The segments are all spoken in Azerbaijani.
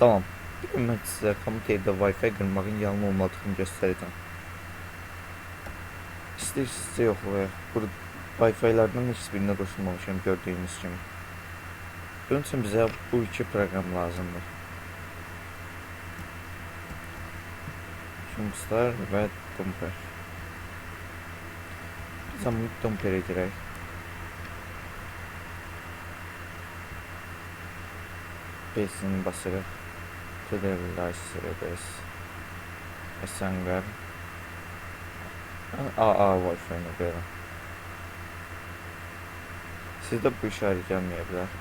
Salam. Bugün mən sizə komiteydə Wi-Fi qırmağın yalan olmadığını göstərəcəm. İstəyirsinizsə yoxlayaq. Burada Wi-Fi-lərdən heç birinə qoşulmamışam gördüyünüz kimi. Bunun üçün bizə bu iki proqram lazımdır. Şumslar və Dumper. Biz amma Dumper'e girək. Besini basırıq. Tədəvvüləşdiririz. Esengar. AA Wi-Fi-nə görə. Sizdə bu işarə gəlməyə bilər.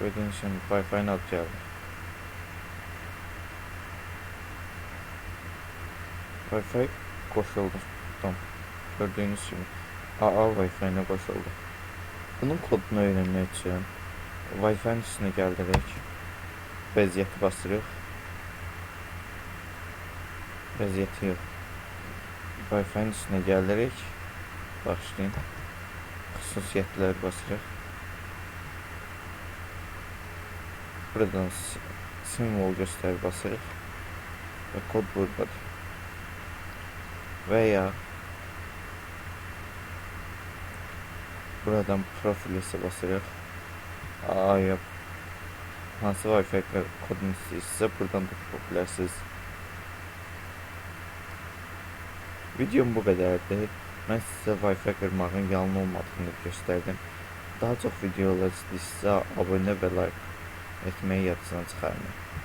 Gördüyünüz kimi Wi-Fi-nə ad gəldi. Wi-Fi qoşuldu. Gördüyünüz kimi AA Wi-Fi-nə qoşuldu. Bunun kodunu öyrənmək üçün Wi-Fi-nin üstünə gəldirik. Vəziyyəti basırıq. Vəziyyəti yox. Wi-Fi-nin üstünə gəlirik. Başlayın. Xüsusiyyətləri basırıq. Buradan simvol göstərir basırıq. Və kod buradadır. Və ya buradan profil isə basırıq. Aya hansı Wi-Fi kodunu istəyirsinizsə buradan da tapa bilərsiniz. Videom bu qədərdir. Mən sizə Wi-Fi qırmağın yalan olmadığını göstərdim. Daha çox videolar istəyirsinizsə abunə və like etməyi yadınızdan çıxarmayın.